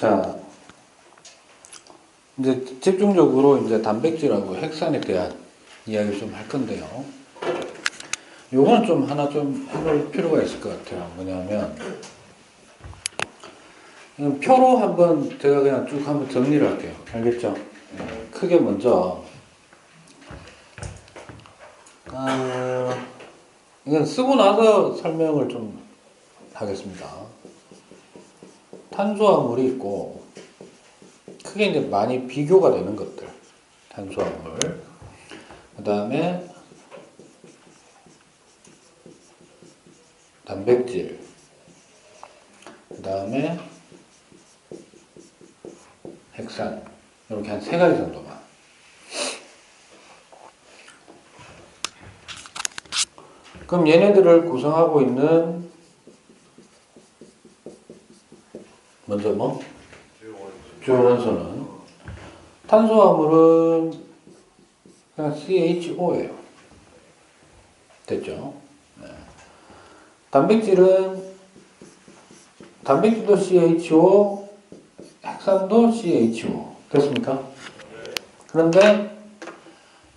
자, 이제 집중적으로 이제 단백질하고 핵산에 대한 이야기를 좀 할 건데요. 요거는 좀 하나 좀 해볼 필요가 있을 것 같아요. 뭐냐면, 표로 한번 제가 그냥 쭉 한번 정리를 할게요. 알겠죠? 크게 먼저, 이건 쓰고 나서 설명을 좀 하겠습니다. 탄수화물이 있고, 크게 이제 많이 비교가 되는 것들. 탄수화물. 그 다음에 단백질. 그 다음에 핵산. 이렇게 한 세 가지 정도만. 그럼 얘네들을 구성하고 있는 먼저 뭐? 주요 원소는 탄수화물은 그냥 CHO예요. 됐죠? 네. 단백질도 CHO, 핵산도 CHO. 됐습니까? 그런데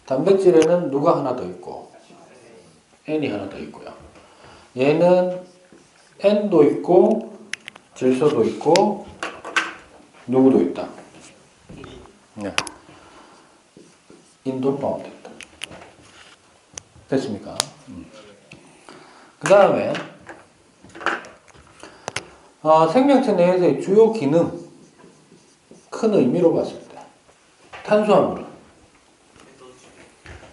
단백질에는 누가 하나 더 있고 N이 하나 더 있고요. 얘는 N도 있고 질소도 있고 누구도 있다. 네. 인도 포함됐다. 됐습니까? 그 다음에 생명체 내에서의 주요 기능 큰 의미로 봤을 때 탄수화물은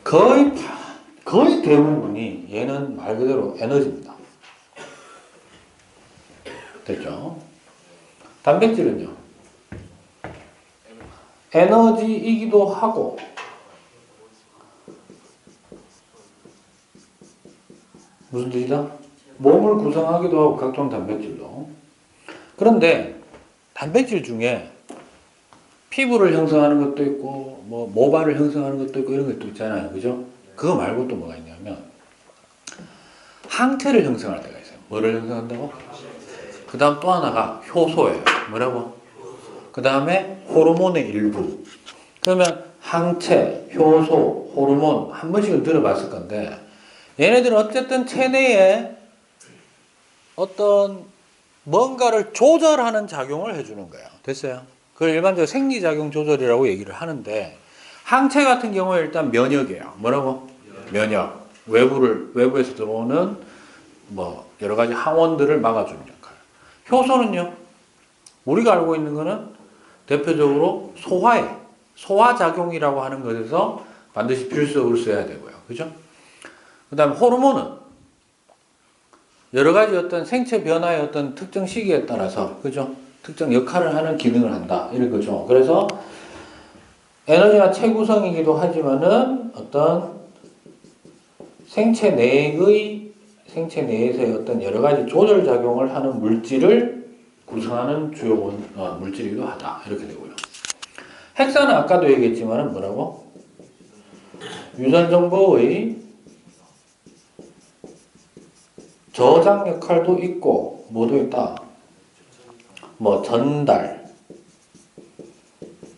거의 대부분이 얘는 말 그대로 에너지입니다. 됐죠? 단백질은요 에너지이기도 하고 무슨 뜻이다? 몸을 구성하기도 하고 각종 단백질도. 그런데 단백질 중에 피부를 형성하는 것도 있고 뭐 모발을 형성하는 것도 있고 이런 것도 있잖아요. 그죠? 그거 말고 또 뭐가 있냐면 항체를 형성할 때가 있어요. 뭐를 형성한다고? 그 다음 또 하나가 효소예요. 뭐라고? 그 다음에 호르몬의 일부. 그러면 항체, 효소, 호르몬 한 번씩은 들어봤을 건데 얘네들은 어쨌든 체내에 어떤 뭔가를 조절하는 작용을 해주는 거예요. 됐어요? 그걸 일반적으로 생리작용 조절이라고 얘기를 하는데 항체 같은 경우에 일단 면역이에요. 뭐라고? 면역. 외부에서 들어오는 뭐 여러 가지 항원들을 막아주는 역할. 효소는요? 우리가 알고 있는 거는 대표적으로 소화작용이라고 하는 것에서 반드시 필수적으로 써야 되고요. 그죠? 그 다음에 호르몬은 여러 가지 어떤 생체 변화의 어떤 특정 시기에 따라서, 그죠? 특정 역할을 하는 기능을 한다. 이런 거죠. 그래서 에너지가 체구성이기도 하지만은 어떤 생체 내에서의 어떤 여러 가지 조절 작용을 하는 물질을 구성하는 주요 물질이기도 하다. 이렇게 되고요. 핵산은 아까도 얘기했지만은 뭐라고? 유전 정보의 저장 역할도 있고 뭐도 있다. 뭐 전달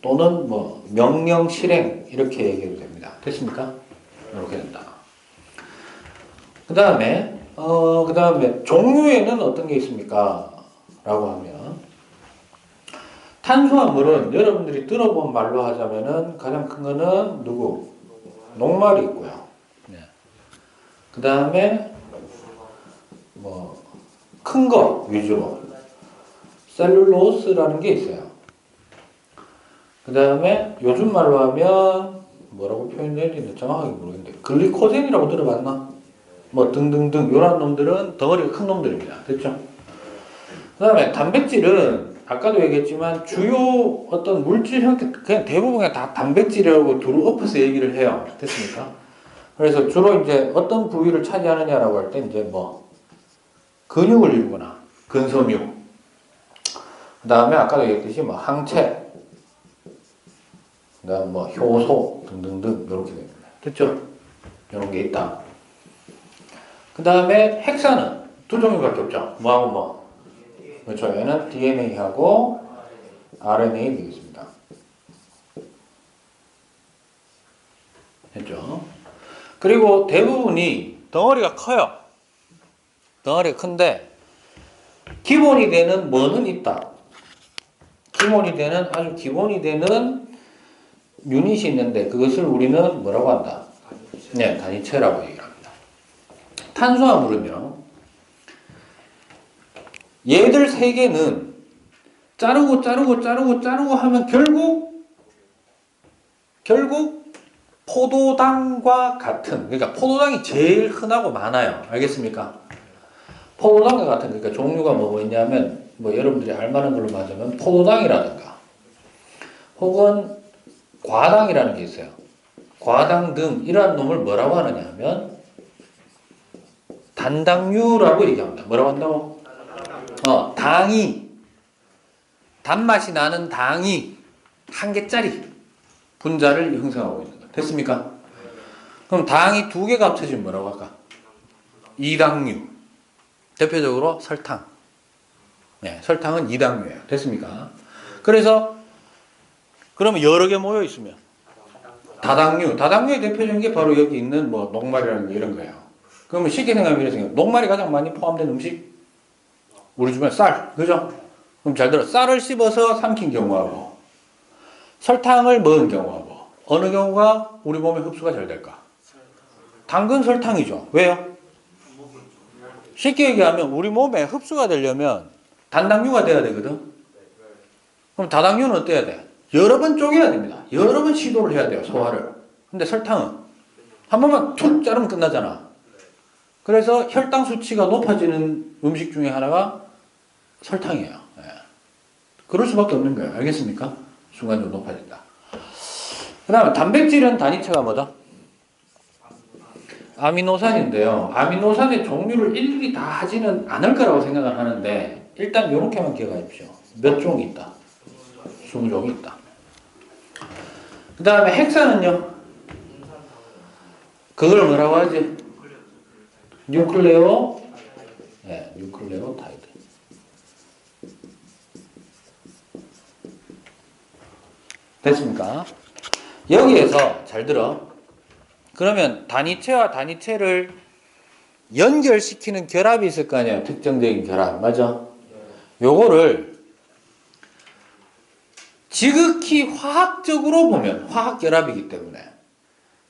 또는 뭐 명령 실행 이렇게 얘기해도 됩니다. 됐습니까? 이렇게 된다. 그 다음에 종류에는 어떤 게 있습니까? 라고 하면 탄수화물은 여러분들이 들어본 말로 하자면은 가장 큰 거는 누구? 녹말이 있고요. 네. 그 다음에 뭐 큰 거 위주로 셀룰로스라는 게 있어요. 그 다음에 요즘 말로 하면 뭐라고 표현해야 되는지 정확하게 모르겠는데 글리코젠이라고 들어봤나? 뭐 등등등 이런 놈들은 덩어리가 큰 놈들입니다. 됐죠? 그 다음에 단백질은 아까도 얘기했지만 주요 어떤 물질 형태 그냥 대부분 다 단백질이라고 두루 엎어서 얘기를 해요. 됐습니까? 그래서 주로 이제 어떤 부위를 차지하느냐라고 할 때 이제 뭐 근육을 이루거나 근섬유 그 다음에 아까도 얘기했듯이 뭐 항체 그 다음 뭐 효소 등등등 이렇게 됩니다. 됐죠? 이런 게 있다. 그 다음에 핵산은 두 종류밖에 없죠. 뭐하고 뭐. 그렇죠. 얘는 DNA하고 RNA 되겠습니다. 됐죠? 그리고 대부분이 덩어리가 커요. 덩어리가 큰데 기본이 되는 뭐는 있다. 기본이 되는 아주 기본이 되는 유닛이 있는데 그것을 우리는 뭐라고 한다? 네, 단위체라고 얘기를 합니다. 탄수화물은요. 얘들 세 개는 자르고 하면 결국 포도당과 같은, 그러니까 포도당이 제일 흔하고 많아요. 알겠습니까? 포도당과 같은, 그러니까 종류가 뭐 있냐면 뭐 여러분들이 알만한 걸로 맞으면 포도당이라든가 혹은 과당이라는 게 있어요. 과당 등 이러한 놈을 뭐라고 하느냐 하면 단당류라고 얘기합니다. 뭐라고 한다고? 당이 단맛이 나는 당이 한 개짜리 분자를 형성하고 있는 거. 됐습니까? 그럼 당이 두 개가 합쳐지면 뭐라고 할까? 이당류. 대표적으로 설탕. 네, 설탕은 이당류예요. 됐습니까? 그래서 그러면 여러 개 모여 있으면 다당류. 다당류의 대표적인 게 바로 여기 있는 뭐 녹말이라는 게 이런 거예요. 그러면 쉽게 생각하면 이런 생각. 녹말이 가장 많이 포함된 음식? 우리 주변에 쌀. 그죠? 그럼 잘 들어. 쌀을 씹어서 삼킨 경우하고 설탕을 먹은 경우하고 어느 경우가 우리 몸에 흡수가 잘 될까? 당근 설탕이죠. 왜요? 쉽게 얘기하면 우리 몸에 흡수가 되려면 단당류가 돼야 되거든. 그럼 다당류는 어때야 돼? 여러 번 쪼개야 됩니다. 여러 번 시도를 해야 돼요. 소화를. 근데 설탕은 한 번만 툭 자르면 끝나잖아. 그래서 혈당 수치가 높아지는 음식 중에 하나가 설탕이에요. 예. 그럴 수밖에 없는 거예요. 알겠습니까? 순간적으로 높아진다. 그 다음에 단백질은 단위체가 뭐다? 아미노산인데요. 아미노산의 종류를 일일이 다 하지는 않을 거라고 생각을 하는데 일단 이렇게만 기억하십시오. 몇 종이 있다? 20종이 있다. 그 다음에 헥사는요? 그걸 뭐라고 하지? 뉴클레오타이드. 됐습니까? 여기에서 잘 들어. 그러면 단위체와 단위체를 연결시키는 결합이 있을 거 아니에요. 특정적인 결합. 맞아? 요거를 지극히 화학적으로 보면 화학결합이기 때문에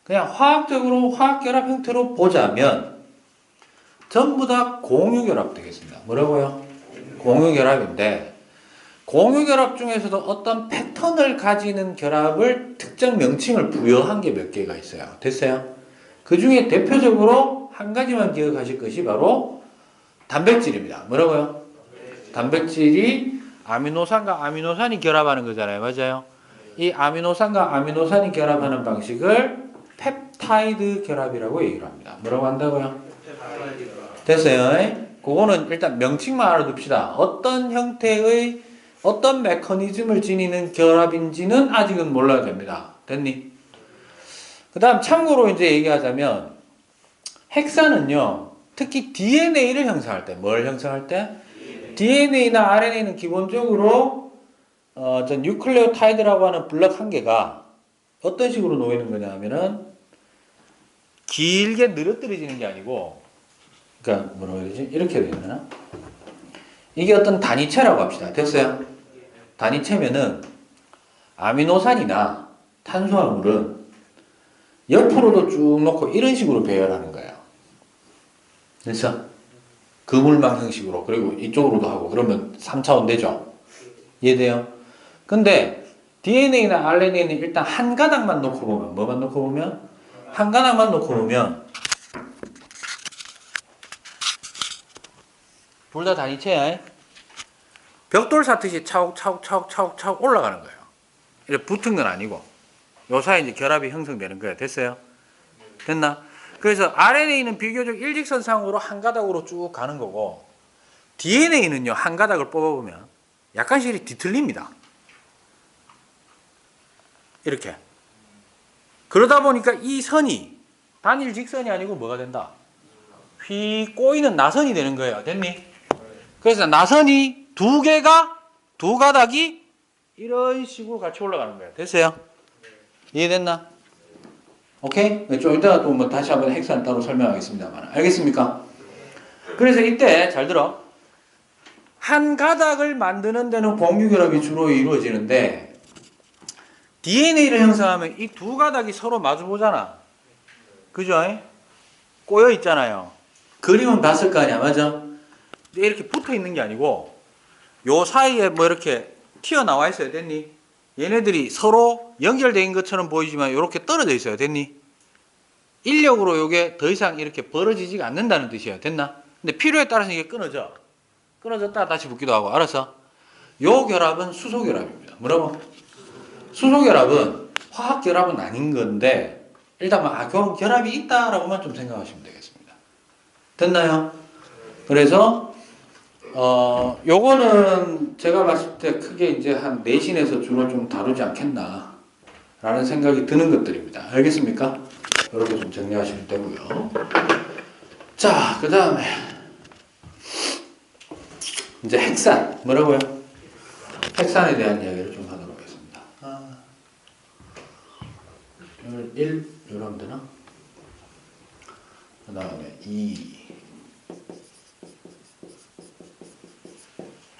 그냥 화학적으로 화학결합 형태로 보자면 전부 다 공유결합 되겠습니다. 뭐라고요? 공유결합인데 공유결합 중에서도 어떤 패턴을 가지는 결합을 특정 명칭을 부여한 게 몇 개가 있어요. 됐어요? 그 중에 대표적으로 한 가지만 기억하실 것이 바로 단백질입니다. 뭐라고요? 단백질이 아미노산과 아미노산이 결합하는 거잖아요. 맞아요? 이 아미노산과 아미노산이 결합하는 방식을 펩타이드 결합이라고 얘기를 합니다. 뭐라고 한다고요? 됐어요? 그거는 일단 명칭만 알아둡시다. 어떤 형태의 어떤 메커니즘을 지니는 결합인지는 아직은 몰라야 됩니다. 됐니? 그 다음 참고로 이제 얘기하자면 헥사는요. 특히 DNA를 형성할 때 뭘 형성할 때? DNA나 RNA는 기본적으로 뉴클레오타이드라고 하는 블럭 한 개가 어떤 식으로 놓이는 거냐 하면은 길게 늘어뜨려지는 게 아니고 그러니까 뭐라고 해야 되지? 이렇게 되나? 이게 어떤 단위체라고 합시다. 됐어요? 단위체면은 아미노산이나 탄수화물은 옆으로도 쭉 놓고 이런 식으로 배열하는 거예요. 됐어? 그물망 형식으로. 그리고 이쪽으로도 하고 그러면 3차원 되죠? 이해돼요? 근데 DNA나 RNA는 일단 한 가닥만 놓고 보면 뭐만 놓고 보면? 한 가닥만 놓고 보면 둘 다 단위체야. 벽돌 사듯이 차곡차곡 올라가는 거예요. 이렇게 붙은 건 아니고 요 사이에 이제 결합이 형성되는 거예요. 됐어요? 됐나? 그래서 RNA는 비교적 일직선상으로 한 가닥으로 쭉 가는 거고 DNA는요 한 가닥을 뽑아보면 약간씩 뒤틀립니다. 이렇게. 그러다 보니까 이 선이 단일 직선이 아니고 뭐가 된다? 휘 꼬이는 나선이 되는 거예요. 됐니? 그래서 나선이 두 가닥이 이런 식으로 같이 올라가는 거야. 됐어요? 이해됐나? 오케이? 좀 이따가 또 뭐 다시 한번 핵산 따로 설명하겠습니다만. 알겠습니까? 그래서 이때 잘 들어. 한 가닥을 만드는 데는 공유결합이 주로 이루어지는데 DNA를 형성하면 이 두 가닥이 서로 마주 보잖아. 그죠? 꼬여 있잖아요. 그림은 봤을 거 아니야. 맞아? 이렇게 붙어 있는 게 아니고 요 사이에 뭐 이렇게 튀어나와 있어야 됐니? 얘네들이 서로 연결된 것처럼 보이지만 이렇게 떨어져 있어야 됐니? 인력으로 요게 더 이상 이렇게 벌어지지가 않는다는 뜻이야. 됐나? 근데 필요에 따라서 이게 끊어져. 끊어졌다가 다시 붙기도 하고. 알았어? 요 결합은 수소결합입니다. 뭐라고? 수소결합은 화학결합은 아닌 건데 일단 그런 결합이 있다라고만 좀 생각하시면 되겠습니다. 됐나요? 그래서 요거는 제가 봤을 때 크게 이제 한 내신에서 주로 좀 다루지 않겠나 라는 생각이 드는 것들입니다. 알겠습니까? 이렇게 좀 정리하시면 되고요. 자, 그 다음에 이제 핵산 뭐라고요? 핵산에 대한 이야기를 좀 하도록 하겠습니다. 1 이러면 되나? 그 다음에 2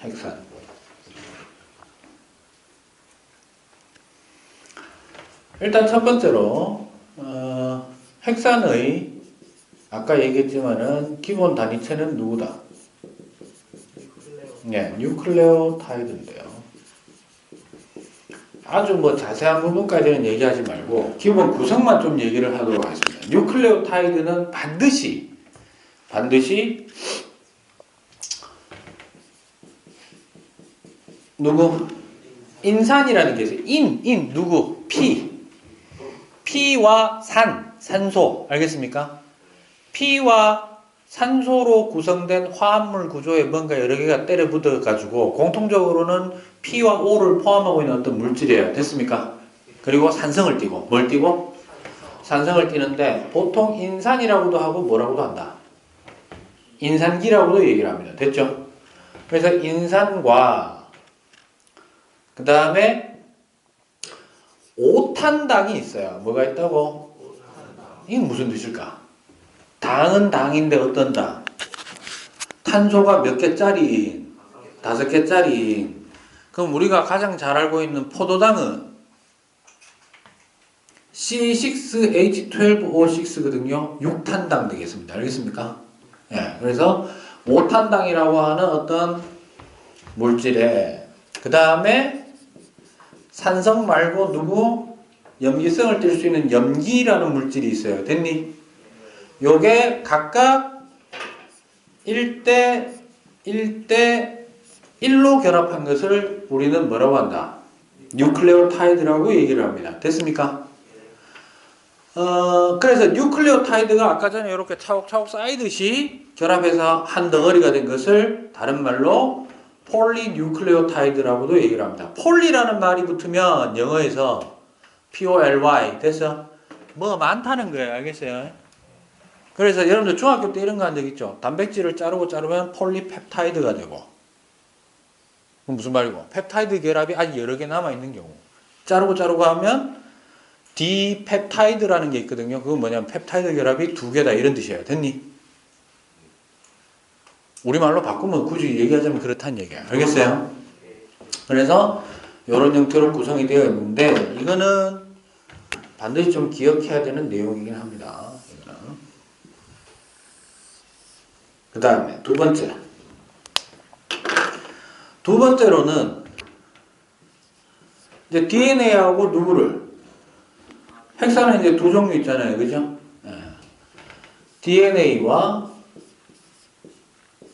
핵산. 일단 첫 번째로 핵산의 아까 얘기했지만은 기본 단위체는 누구다? 네, 뉴클레오타이드인데요. 아주 뭐 자세한 부분까지는 얘기하지 말고 기본 구성만 좀 얘기를 하도록 하겠습니다. 뉴클레오타이드는 반드시 누구? 인산이라는 게 있어요. 누구? P와 산소. 알겠습니까? P와 산소로 구성된 화합물 구조에 뭔가 여러 개가 때려 붙어 가지고 공통적으로는 P와 O를 포함하고 있는 어떤 물질이에요. 됐습니까? 그리고 산성을 띠고 뭘 띠고? 산성을 띠는데 보통 인산이라고도 하고 뭐라고도 한다. 인산기라고도 얘기를 합니다. 됐죠? 그래서 인산과 그 다음에 오탄당이 있어요. 뭐가 있다고? 이게 무슨 뜻일까? 당은 당인데 어떤 당? 탄소가 몇 개짜리인? 5개짜리인. 그럼 우리가 가장 잘 알고 있는 포도당은 C6H12O6거든요. 6탄당 되겠습니다. 알겠습니까? 예, 그래서 5탄당이라고 하는 어떤 물질에 그 다음에 산성 말고 누구? 염기성을 띨 수 있는 염기라는 물질이 있어요. 됐니? 요게 각각 1대 1로 결합한 것을 우리는 뭐라고 한다? 뉴클레오타이드라고 얘기를 합니다. 됐습니까? 그래서 뉴클레오타이드가 아까 전에 이렇게 차곡차곡 쌓이듯이 결합해서 한 덩어리가 된 것을 다른 말로 폴리뉴클레오타이드라고도 얘기를 합니다. 폴리라는 말이 붙으면 영어에서 POLY 됐어? 뭐 많다는 거예요. 알겠어요? 그래서 여러분들 중학교 때 이런 거 한 적 있죠? 단백질을 자르면 폴리펩타이드가 되고 그럼 무슨 말이고? 펩타이드 결합이 아직 여러 개 남아있는 경우 자르고 하면 디펩타이드라는 게 있거든요. 그건 뭐냐면 펩타이드 결합이 2개다 이런 뜻이에요. 됐니? 우리말로 바꾸면 굳이 얘기하자면 그렇다는 얘기야. 알겠어요? 그래서 이런 형태로 구성이 되어 있는데 이거는 반드시 좀 기억해야 되는 내용이긴 합니다. 그 다음에 두 번째로는 이제 DNA하고 누구를 핵산은 이제 두 종류 있잖아요. 그죠? DNA와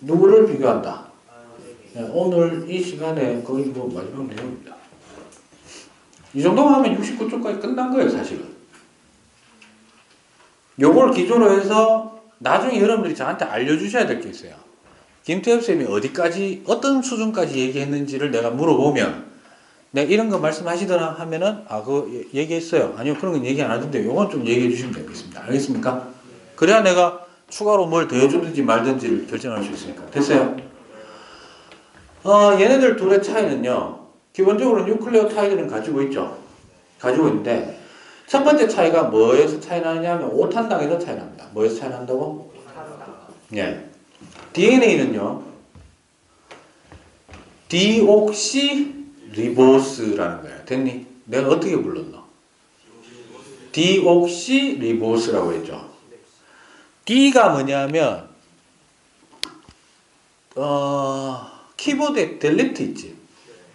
누구를 비교한다. 오늘 이 시간에 거의 뭐 마지막 내용입니다. 이 정도만 하면 69쪽까지 끝난 거예요, 사실은. 요걸 기초로 해서 나중에 여러분들이 저한테 알려주셔야 될 게 있어요. 김태엽 쌤이 어디까지, 어떤 수준까지 얘기했는지를 내가 물어보면, 내가 이런 거 말씀하시더라 하면은, 그거 얘기했어요. 아니요, 그런 건 얘기 안 하던데, 요건 좀 얘기해 주시면 되겠습니다. 알겠습니까? 그래야 내가 추가로 뭘 더해주든지 말든지를 결정할 수 있으니까. 됐어요? 얘네들 둘의 차이는요, 기본적으로 뉴클레오타이드는 가지고 있죠. 가지고 있는데 첫 번째 차이가 뭐에서 차이 나느냐면 5탄당에서 차이 납니다. 뭐에서 차이 난다고? 예. DNA는요. 디옥시리보스라는 거야. 됐니? 내가 어떻게 불렀노? 디옥시리보스라고 했죠. D가 뭐냐면 키보드에 델리트 있지.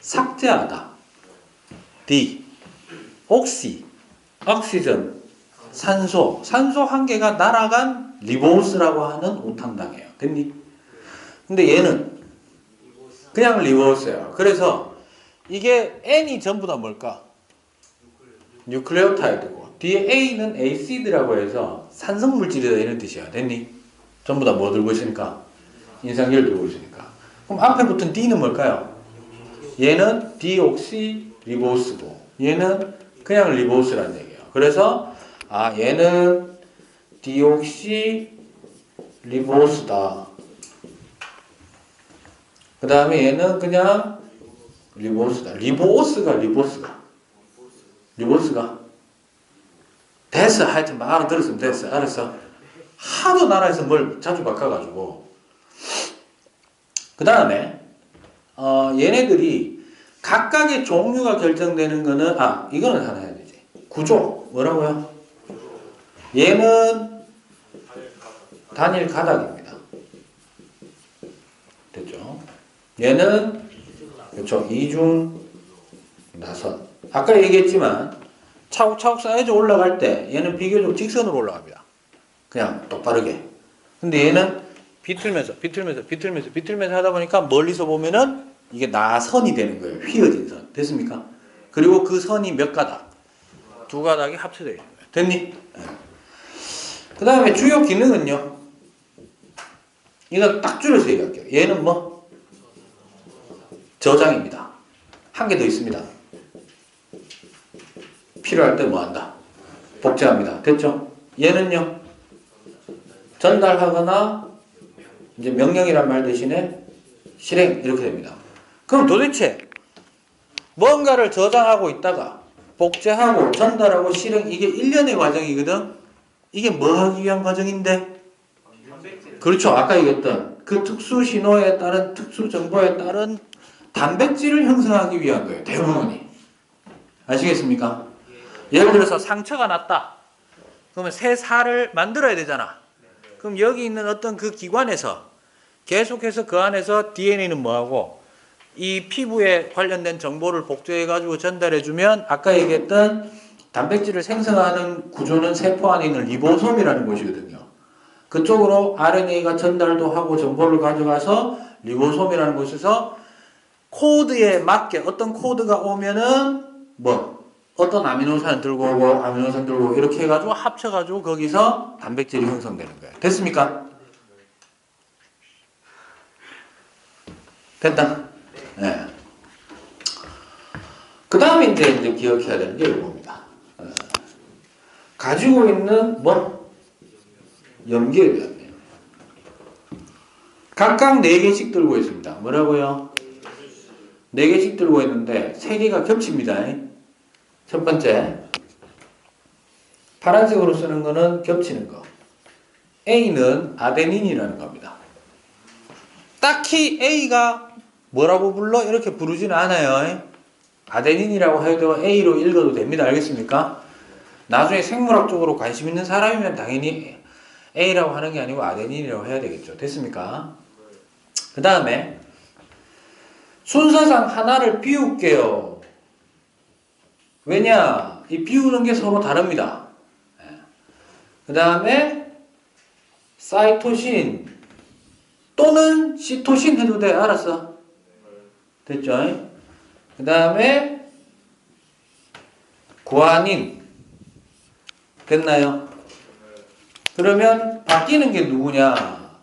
삭제하다. D. 옥시전. 산소 한 개가 날아간 리보스라고 하는 오탄당이에요. 됐니? 근데 얘는 그냥 리보스예요. 그래서 이게 N이 전부 다 뭘까? 뉴클레오타이드고 뒤에 A는 에이시드라고 해서 산성물질이다 이런 뜻이야. 됐니? 전부 다 뭐 들고 있으니까? 인산기를 들고 있으니까. 그럼 앞에 붙은 D는 뭘까요? 얘는 디옥시리보스고 얘는 그냥 리보스라는 얘기예요. 그래서 얘는 디옥시리보스다. 그 다음에 얘는 그냥 리보스다. 리보스가 됐어. 하여튼 막 알아들었으면 됐어. 알았어. 하도 나라에서 뭘 자주 바꿔가지고. 그 다음에 얘네들이 각각의 종류가 결정되는 거는 이거는 하나 해야 되지. 구조 뭐라고요? 얘는 단일 가닥입니다. 됐죠? 얘는 그렇죠. 이중 나선. 아까 얘기했지만 차곡차곡 쌓여져 올라갈 때 얘는 비교적 직선으로 올라갑니다. 그냥 똑바르게. 근데 얘는 비틀면서 하다 보니까 멀리서 보면은 이게 나선이 되는 거예요. 휘어진 선. 됐습니까? 그리고 그 선이 몇 가닥? 두 가닥이 합쳐져 있는 거예요. 됐니? 그 다음에 주요 기능은요. 이거 딱 줄여서 얘기할게요. 얘는 뭐? 저장입니다. 한 개 더 있습니다. 필요할 때 뭐 한다? 복제합니다. 됐죠? 얘는요. 전달하거나 이제 명령이란 말 대신에 실행 이렇게 됩니다. 그럼 도대체 뭔가를 저장하고 있다가 복제하고 전달하고 실행 이게 일련의 과정이거든. 이게 뭐 하기 위한 과정인데? 그렇죠. 아까 얘기했던 그 특수 신호에 따른 특수 정보에 따른 단백질을 형성하기 위한 거예요. 대부분이. 아시겠습니까? 예를 들어서 상처가 났다. 그러면 새 살을 만들어야 되잖아. 그럼 여기 있는 어떤 그 기관에서 계속해서 그 안에서 DNA는 뭐하고 이 피부에 관련된 정보를 복제해가지고 전달해주면 아까 얘기했던 단백질을 생성하는 구조는 세포 안에 있는 리보솜이라는 곳이거든요. 그쪽으로 RNA가 전달도 하고 정보를 가져가서 리보솜이라는 곳에서 코드에 맞게 어떤 코드가 오면은 어떤 아미노산 들고 오고 아미노산 들고 오고 이렇게 해가지고 합쳐가지고 거기서 단백질이 형성되는 거예요. 됐습니까? 됐다? 네. 그 다음에 이제 기억해야 되는 게 이겁니다. 가지고 있는 염기에 각각 4개씩 들고 있습니다. 뭐라고요? 4개씩 들고 있는데 3개가 겹칩니다. 첫 번째 파란색으로 쓰는 거는 겹치는 거. A는 아데닌이라는 겁니다. 딱히 A가 뭐라고 불러? 이렇게 부르지는 않아요. 아데닌이라고 해도 A로 읽어도 됩니다. 알겠습니까? 나중에 생물학적으로 관심 있는 사람이면 당연히 A라고 하는 게 아니고 아데닌이라고 해야 되겠죠. 됐습니까? 그 다음에 순서상 하나를 비울게요. 왜냐? 이 비우는 게 서로 다릅니다. 그 다음에 사이토신 또는 시토신 해도 돼. 알았어? 됐죠? 그 다음에 구아닌 됐나요? 그러면 바뀌는 게 누구냐?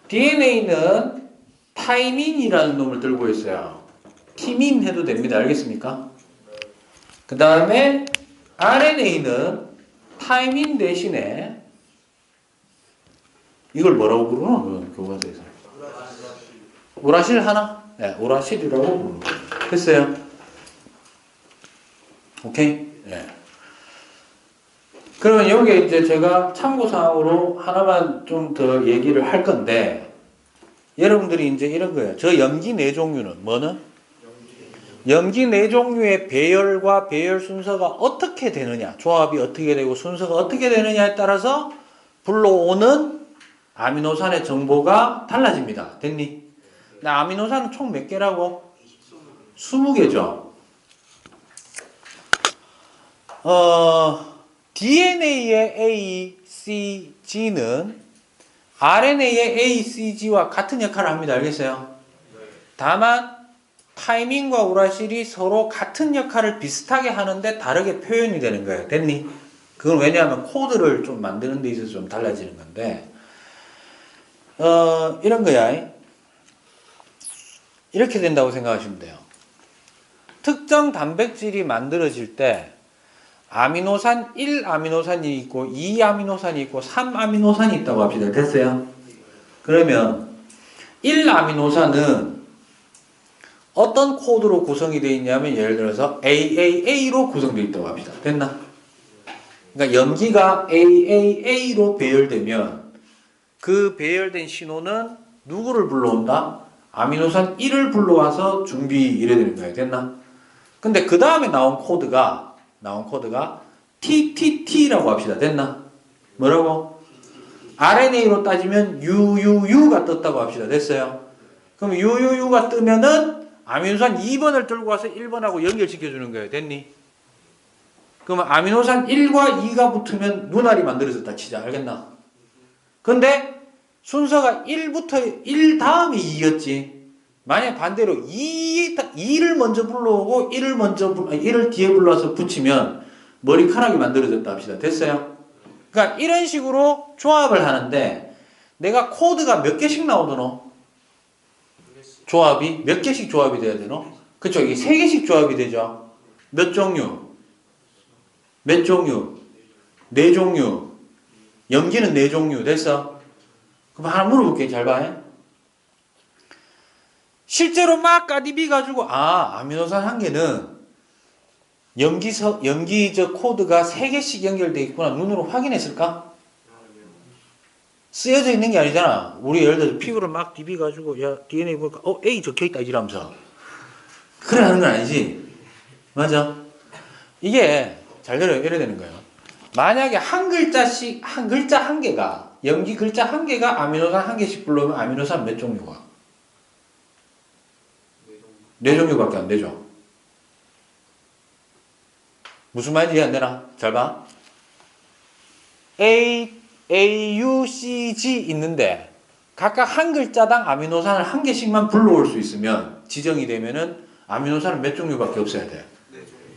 DNA는 타이민이라는 놈을 들고 있어요. 티민 해도 됩니다. 알겠습니까? 그 다음에 RNA는 타이민 대신에 이걸 뭐라고 부르나? 교과서에서 우라실 하나? 네, 우라실이라고 부르는 거예요. 됐어요? 오케이? 예. 그러면 여기에 이제 제가 참고사항으로 하나만 좀 더 얘기를 할 건데, 여러분들이 이제 이런 거예요. 저 염기 네 종류는 뭐는? 염기 네 종류의 배열과 배열 순서가 어떻게 되느냐, 조합이 어떻게 되고 순서가 어떻게 되느냐에 따라서 불러오는 아미노산의 정보가 달라집니다. 됐니? 나 아미노산은 총 몇 개라고? 20개죠. DNA의 A, C, G는 RNA의 A, C, G와 같은 역할을 합니다. 알겠어요? 다만 타이민과 우라실이 서로 같은 역할을 비슷하게 하는데 다르게 표현이 되는 거예요. 됐니? 그건 왜냐하면 코드를 좀 만드는 데 있어서 좀 달라지는 건데, 이런 거야. 이렇게 된다고 생각하시면 돼요. 특정 단백질이 만들어질 때 아미노산 1아미노산이 있고 2아미노산이 있고 3아미노산이 있다고 합시다. 됐어요? 그러면 1아미노산은 어떤 코드로 구성이 되어 있냐면 예를 들어서 AAA로 구성되어 있다고 합시다. 됐나? 그러니까 염기가 AAA로 배열되면 그 배열된 신호는 누구를 불러온다? 아미노산 1을 불러와서 준비 이래 되는 거예요. 됐나? 근데 그 다음에 나온 코드가 TTT라고 합시다. 됐나? 뭐라고? RNA로 따지면 UUU가 떴다고 합시다. 됐어요? 그럼 UUU가 뜨면은 아미노산 2번을 들고 와서 1번하고 연결시켜주는 거예요. 됐니? 그러면 아미노산 1과 2가 붙으면 눈알이 만들어졌다 치자. 알겠나? 근데 순서가 1 다음에 2였지. 만약 반대로 2를 먼저 불러오고 1을 뒤에 불러서 붙이면 머리카락이 만들어졌다 합시다. 됐어요? 그러니까 이런 식으로 조합을 하는데 내가 코드가 몇 개씩 나오더노? 조합이 몇 개씩 조합이 돼야 되노? 그쵸? 이게 3개씩 조합이 되죠. 몇 종류? 몇 종류? 4종류. 염기는 4종류. 됐어? 그럼 하나 물어볼게. 잘 봐. 실제로 막 까디비 가지고 아미노산 한 개는 염기 저 코드가 3개씩 연결돼 있구나. 눈으로 확인했을까? 쓰여져 있는 게 아니잖아. 우리 예를 들어서 피부를 막 디비 가지고 야 DNA 보니까 A 적혀있다 이러면서 그래 하는 건 아니지. 맞아. 이게 잘 들어요. 이래 되는 거예요. 만약에 한 글자 한 개가 염기 글자 한 개가 아미노산 한 개씩 불러오면 아미노산 몇 종류가? 4종류밖에 안 되죠. 무슨 말인지 이해 안 되나? 잘 봐. A, U, C, G 있는데 각각 한 글자당 아미노산을 한 개씩만 불러올 수 있으면 지정이 되면은 아미노산은 몇 종류밖에 없어야 돼요?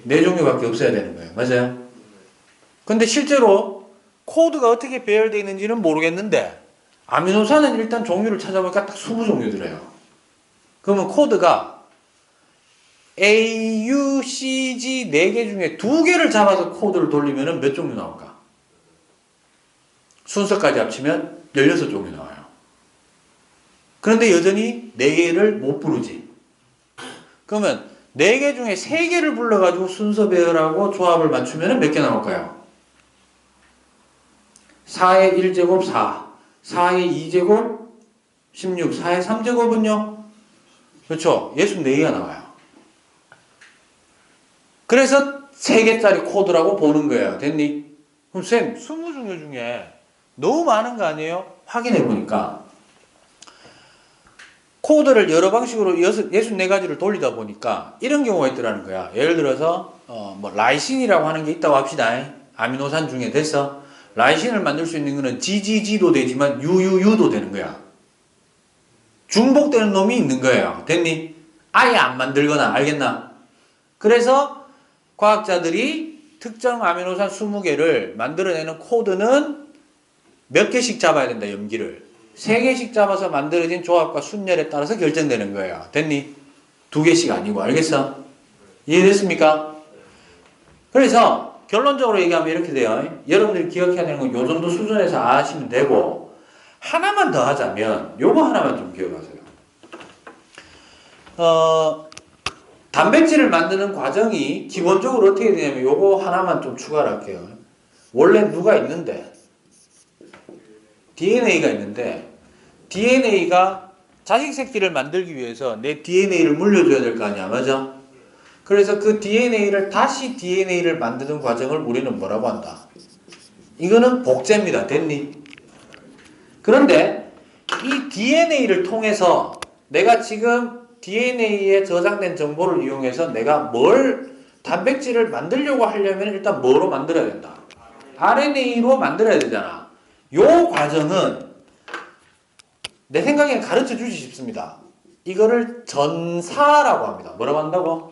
4종류밖에 없어야 되는 거예요. 맞아요? 근데 실제로 코드가 어떻게 배열되어 있는지는 모르겠는데 아미노산은 일단 종류를 찾아보니까 딱 20종류 들어요. 그러면 코드가 A, U, C, G 4개 중에 2개를 잡아서 코드를 돌리면 몇 종류 나올까? 순서까지 합치면 16종류 나와요. 그런데 여전히 4개를 못 부르지. 그러면 4개 중에 3개를 불러가지고 순서 배열하고 조합을 맞추면 몇 개 나올까요? 4의 1제곱 4, 4의 2제곱 16, 4의 3제곱은요? 그렇죠. 64개가 나와요. 그래서 3개짜리 코드라고 보는 거예요. 됐니? 그럼 쌤, 20종류 중에 너무 많은 거 아니에요? 확인해 보니까 코드를 여러 방식으로 64가지를 돌리다 보니까 이런 경우가 있더라는 거야. 예를 들어서 라이신이라고 하는 게 있다고 합시다. 아미노산 중에 됐어. 라이신을 만들 수 있는 거는 GGG도 되지만 UUU도 되는 거야. 중복되는 놈이 있는 거예요. 됐니? 아예 안 만들거나. 알겠나? 그래서 과학자들이 특정 아미노산 20개를 만들어내는 코드는 몇 개씩 잡아야 된다. 염기를 3개씩 잡아서 만들어진 조합과 순열에 따라서 결정되는 거예요. 됐니? 2개씩 아니고. 알겠어? 이해됐습니까? 그래서 결론적으로 얘기하면 이렇게 돼요. 여러분들이 기억해야 되는 건 요 정도 수준에서 아시면 되고, 하나만 더 하자면 요거 하나만 좀 기억하세요. 단백질을 만드는 과정이 기본적으로 어떻게 되냐면 요거 하나만 좀 추가를 할게요. 원래 누가 있는데 DNA가 있는데 DNA가 자식 새끼를 만들기 위해서 내 DNA를 물려줘야 될 거 아니야. 맞아? 그래서 그 DNA를 다시 DNA를 만드는 과정을 우리는 뭐라고 한다? 이거는 복제입니다. 됐니? 그런데 이 DNA를 통해서 내가 지금 DNA에 저장된 정보를 이용해서 내가 단백질을 만들려고 하려면 일단 뭐로 만들어야 된다? RNA로 만들어야 되잖아. 요 과정은 내 생각엔 가르쳐 주지 싶습니다. 이거를 전사라고 합니다. 뭐라고 한다고?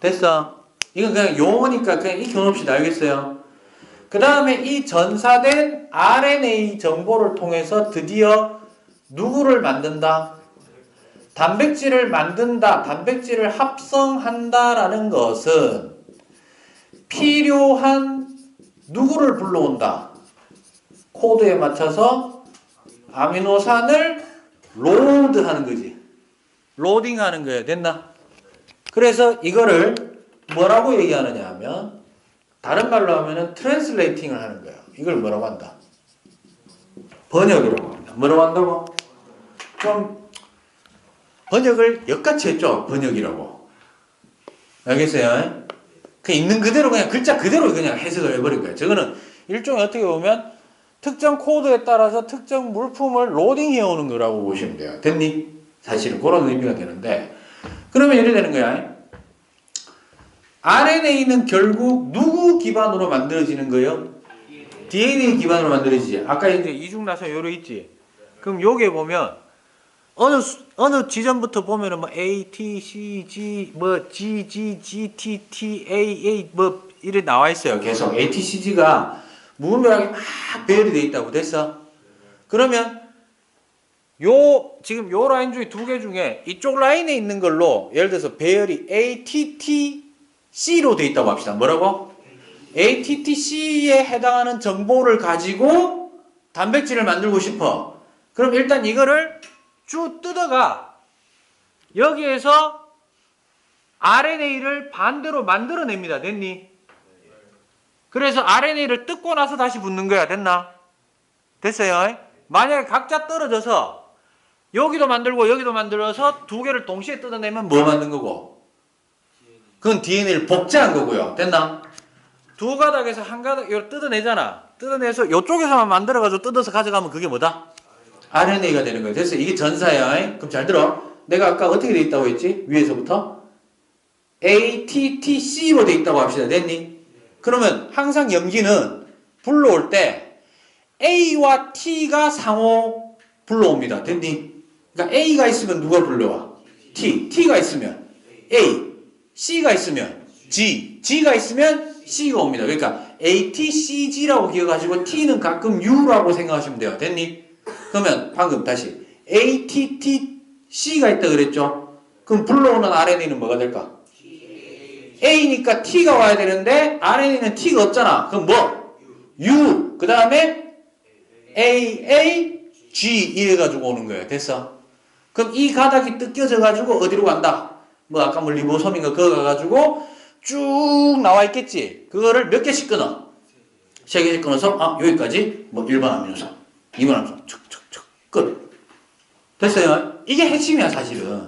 됐어? 이건 그냥 용어니까 그냥 익혀놓읍시다. 알겠어요? 그 다음에 이 전사된 RNA 정보를 통해서 드디어 누구를 만든다? 단백질을 만든다. 단백질을 합성한다라는 것은 필요한 누구를 불러온다? 코드에 맞춰서 아미노산을 로드하는 거지. 로딩하는 거야. 됐나? 그래서 이거를 뭐라고 얘기하느냐 하면 다른 말로 하면은 트랜슬레이팅을 하는 거예요. 이걸 뭐라고 한다? 번역이라고 합니다. 뭐라고 한다고? 좀 번역을 역같이 했죠. 번역이라고. 알겠어요? 그 있는 그대로 그냥 글자 그대로 그냥 해석을 해버린 거예요. 저거는 일종의 어떻게 보면 특정 코드에 따라서 특정 물품을 로딩해 오는 거라고 보시면 돼요. 됐니? 사실은 그런 의미가 되는데 그러면 이래 되는 거야. RNA는 결국 누구 기반으로 만들어지는 거예요? DNA 기반으로 만들어지지. 아까 이제 이중나선 요로 있지. 그럼 요게 보면 어느 지점부터 보면은 뭐 A, T, C, G, 뭐 G, G, G, T, T, A, A 뭐 이래 나와 있어요. 계속 A, T, C, G가 무분별하게 막 배열이 돼 있다고. 됐어? 그러면 지금 요 라인 중에 두 개 중에 이쪽 라인에 있는 걸로 예를 들어서 배열이 A, T, T, C로 돼 있다고 합시다. 뭐라고? A, T, T, C에 해당하는 정보를 가지고 단백질을 만들고 싶어. 그럼 일단 이거를 쭉 뜯어가 여기에서 RNA를 반대로 만들어냅니다. 됐니? 그래서 RNA를 뜯고 나서 다시 붙는 거야. 됐나? 됐어요? 만약에 각자 떨어져서 여기도 만들고 여기도 만들어서 두 개를 동시에 뜯어내면 뭐 만든 거고? 그건 DNA를 복제한 거고요. 됐나? 두 가닥에서 한 가닥 이걸 뜯어내잖아. 뜯어내서 이쪽에서만 만들어가지고 뜯어서 가져가면 그게 뭐다? RNA가 되는 거예요. 됐어. 이게 전사야. 그럼 잘 들어. 내가 아까 어떻게 돼 있다고 했지? 위에서부터 A, T, T, C로 돼 있다고 합시다. 됐니? 그러면 항상 염기는 불러올 때 A와 T가 상호 불러옵니다. 됐니? 그러니까 A가 있으면 누가 불러와? T. T가 있으면 A. C가 있으면 G. G가 있으면 C가 옵니다. 그러니까 A, T, C, G라고 기억하시고 T는 가끔 U라고 생각하시면 돼요. 됐니? 그러면 방금 다시 A, T, T, C가 있다 그랬죠? 그럼 불러오는 RNA는 뭐가 될까? A니까 T가 와야 되는데 RNA는 T가 없잖아. 그럼 뭐? U. 그 다음에 A, A, G 이래가지고 오는 거예요. 됐어? 그럼 이 가닥이 뜯겨져가지고 어디로 간다? 뭐 아까 뭐 리보솜인가 그거 가가지고 쭉 나와 있겠지. 그거를 몇 개씩 끊어? 3개씩 끊어서 여기까지 뭐 1번 아미노산, 2번 아미노산 척척척 끝. 됐어요? 이게 핵심이야 사실은.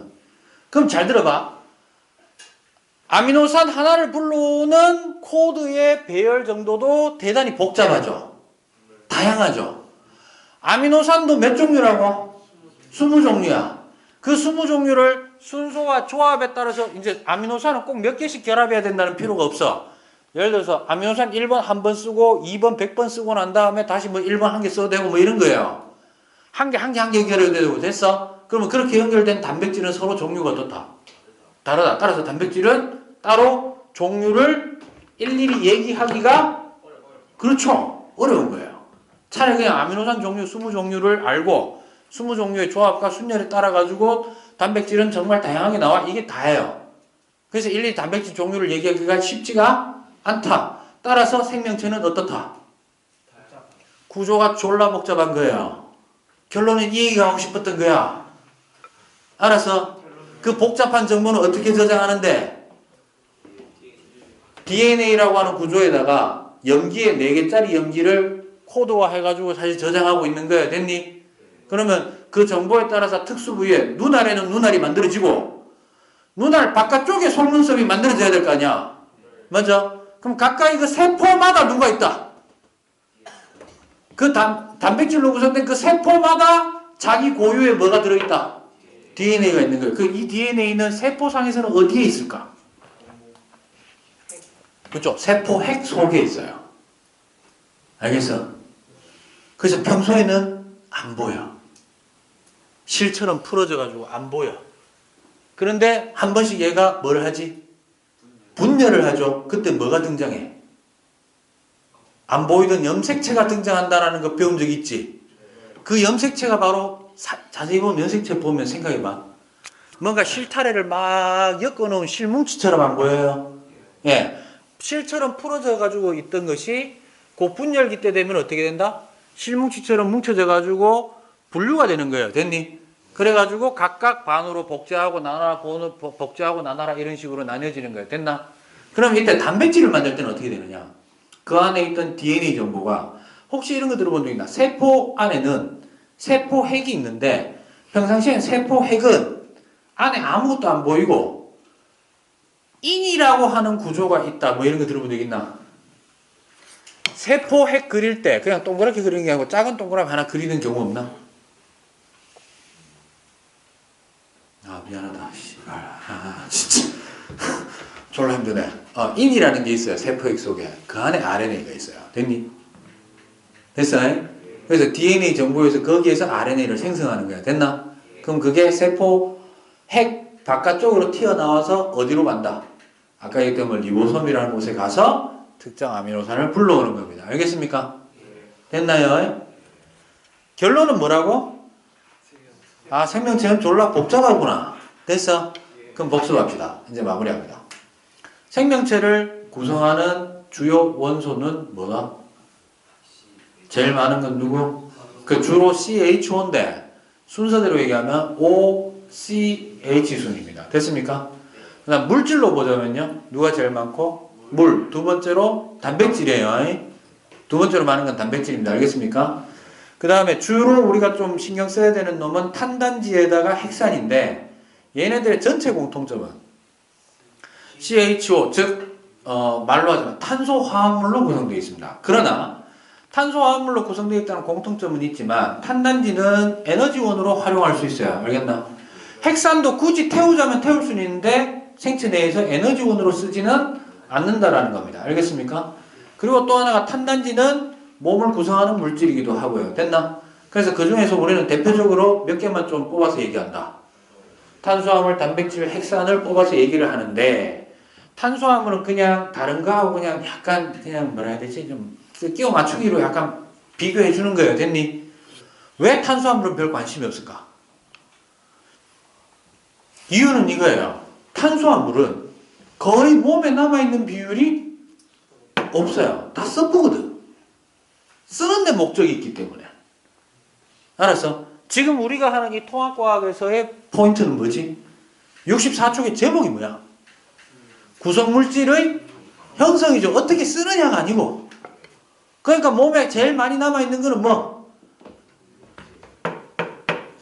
그럼 잘 들어봐. 아미노산 하나를 불러오는 코드의 배열 정도도 대단히 복잡하죠. 다양하죠. 아미노산도 몇 종류라고? 20종류야. 그 20종류를 순서와 조합에 따라서 이제 아미노산은 꼭 몇 개씩 결합해야 된다는 필요가 없어. 예를 들어서 아미노산 1번 한 번 쓰고 2번 100번 쓰고 난 다음에 다시 뭐 1번 한 개 써도 되고 뭐 이런 거예요. 한 개 연결되고 됐어? 그러면 그렇게 연결된 단백질은 서로 종류가 어떻다? 다르다. 따라서 단백질은 따로 종류를 일일이 얘기하기가 그렇죠. 어려운 거예요. 차라리 그냥 아미노산 종류 20종류를 알고 20종류의 조합과 순열에 따라 가지고 단백질은 정말 다양하게 나와. 이게 다예요. 그래서 일일이 단백질 종류를 얘기하기가 쉽지가 않다. 따라서 생명체는 어떻다? 구조가 졸라 복잡한 거예요. 결론은 이 얘기가 하고 싶었던 거야. 알았어? 그 복잡한 정보는 어떻게 저장하는데? DNA라고 하는 구조에다가 염기에 4개짜리 염기를 코드화 해가지고 사실 저장하고 있는 거야. 됐니? 그러면 그 정보에 따라서 특수 부위에 눈알에는 눈알이 만들어지고 눈알 바깥쪽에 속눈썹이 만들어져야 될 거 아니야. 맞아? 그럼 가까이 그 세포마다 누가 있다? 그 단백질로 구성된 그 세포마다 자기 고유의 뭐가 들어있다? DNA가 있는 거예요. 이 DNA는 세포상에서는 어디에 있을까? 그렇죠? 세포 핵 속에 있어요. 알겠어? 그래서 평소에는 안 보여. 실처럼 풀어져가지고 안 보여. 그런데 한 번씩 얘가 뭘 하지? 분열을 하죠. 그때 뭐가 등장해? 안 보이던 염색체가 등장한다라는 거 배운 적 있지? 그 염색체가 바로 자세히 보면 염색체 보면 생각해봐. 뭔가 실타래를 막 엮어놓은 실뭉치처럼 안 보여요? 예. 실처럼 풀어져가지고 있던 것이 그 분열기 때 되면 어떻게 된다? 실뭉치처럼 뭉쳐져가지고 분류가 되는 거예요. 됐니? 그래가지고 각각 반으로 복제하고 나눠라, 복제하고 나눠라 이런 식으로 나뉘어지는 거예요. 됐나? 그럼 이때 단백질을 만들 때는 어떻게 되느냐? 그 안에 있던 DNA 정보가 혹시 이런 거 들어본 적 있나? 세포 안에는 세포 핵이 있는데 평상시엔 세포 핵은 안에 아무것도 안 보이고 인이라고 하는 구조가 있다. 뭐 이런 거 들어본 적 있나? 세포 핵 그릴 때 그냥 동그랗게 그리는 게 아니고 작은 동그라미 하나 그리는 경우 없나? 아 미안하다. 진짜 졸라 힘드네. 인이라는 게 있어요. 세포 핵 속에. 그 안에 RNA가 있어요. 됐니? 됐어? 그래서 DNA 정보에서 거기에서 RNA를 생성하는 거야. 됐나? 그럼 그게 세포 핵 바깥쪽으로 튀어나와서 어디로 간다? 아까 얘기했던 리보솜이라는 곳에 가서 특정 아미노산을 불러오는 겁니다. 알겠습니까? 됐나요? 결론은 뭐라고? 아, 생명체는 졸라 복잡하구나. 됐어? 그럼 복습합시다. 이제 마무리합니다. 생명체를 구성하는 주요 원소는 뭐다? 제일 많은 건 누구? 그 주로 CH4인데 순서대로 얘기하면 OCH 순입니다. 됐습니까? 그 다음 물질로 보자면요. 누가 제일 많고? 물. 두 번째로 단백질이에요. 두 번째로 많은 건 단백질입니다. 알겠습니까? 그 다음에 주로 우리가 좀 신경 써야 되는 놈은 탄단지에다가 핵산인데 얘네들의 전체 공통점은 CHO, 즉 말로 하자면 탄소화합물로 구성되어 있습니다. 그러나 탄소화합물로 구성되어 있다는 공통점은 있지만 탄단지는 에너지원으로 활용할 수 있어요. 알겠나? 핵산도 굳이 태우자면 태울 수는 있는데 생체 내에서 에너지원으로 쓰지는 않는다라는 겁니다. 알겠습니까? 그리고 또 하나가 탄단지는 몸을 구성하는 물질이기도 하고요. 됐나? 그래서 그 중에서 우리는 대표적으로 몇 개만 좀 뽑아서 얘기한다. 탄수화물, 단백질, 핵산을 뽑아서 얘기를 하는데 탄수화물은 그냥 다른 거하고 그냥 약간 그냥 뭐라 해야 되지? 좀 끼워 맞추기로 약간 비교해 주는 거예요. 됐니? 왜 탄수화물은 별 관심이 없을까? 이유는 이거예요. 탄수화물은 거의 몸에 남아있는 비율이 없어요. 다 썩거든. 쓰는데 목적이 있기 때문에. 알았어? 지금 우리가 하는 이 통합과학에서의 포인트는 뭐지? 64쪽의 제목이 뭐야? 구성물질의 형성이죠. 어떻게 쓰느냐가 아니고. 그러니까 몸에 제일 많이 남아있는 거는 뭐?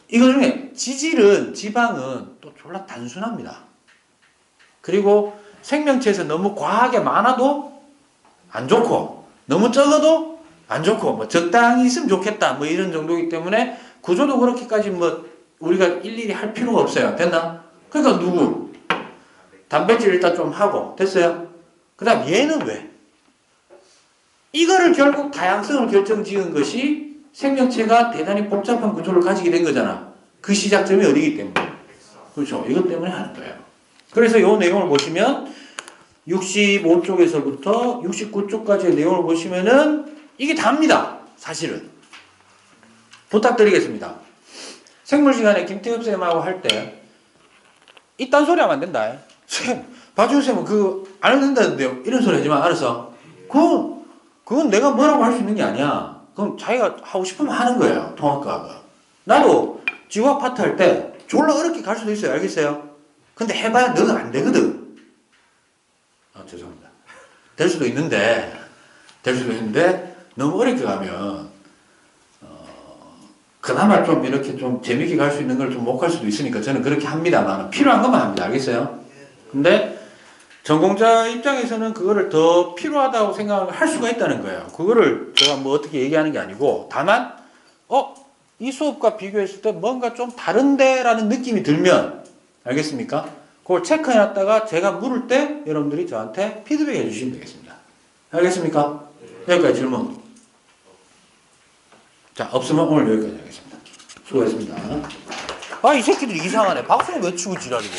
이거 중에 지질은, 지방은 또 졸라 단순합니다. 그리고 생명체에서 너무 과하게 많아도 안 좋고, 너무 적어도 안 좋고, 뭐 적당히 있으면 좋겠다, 뭐 이런 정도이기 때문에 구조도 그렇게까지 뭐 우리가 일일이 할 필요가 없어요. 됐나? 그러니까 누구? 단백질 일단 좀 하고, 됐어요? 그 다음 얘는 왜? 이거를 결국 다양성을 결정지은 것이 생명체가 대단히 복잡한 구조를 가지게 된 거잖아. 그 시작점이 어디기 때문에. 그렇죠. 이것 때문에 하는 거예요. 그래서 이 내용을 보시면 65쪽에서부터 69쪽까지의 내용을 보시면은 이게 답니다. 사실은. 부탁드리겠습니다. 생물 시간에 김태엽 쌤하고 할 때 이딴 소리 하면 안 된다. 쌤, 박지훈 쌤은 그거 안 해도 된다는데요. 이런 소리 하지 마. 알았어. 그건 내가 뭐라고 할 수 있는 게 아니야. 그럼 자기가 하고 싶으면 하는 거예요. 통합과학은. 나도 지구학 파트 할 때 졸라 어렵게 갈 수도 있어요. 알겠어요? 근데 해봐야 너는 안 되거든. 죄송합니다. 될 수도 있는데 너무 어렵게 가면 그나마 좀 이렇게 좀 재밌게 갈 수 있는 걸 좀 못 갈 수도 있으니까 저는 그렇게 합니다만 필요한 것만 합니다. 알겠어요? 근데 전공자 입장에서는 그거를 더 필요하다고 생각을 할 수가 있다는 거예요. 그거를 제가 뭐 어떻게 얘기하는 게 아니고 다만 이 수업과 비교했을 때 뭔가 좀 다른데 라는 느낌이 들면 알겠습니까? 그걸 체크해놨다가 제가 물을 때 여러분들이 저한테 피드백 해주시면 되겠습니다. 알겠습니까? 여기까지 질문. 자, 없으면 오늘 여기까지 하겠습니다. 수고했습니다. 이 새끼들이 이상하네. 박수는 왜 치고 지랄이고.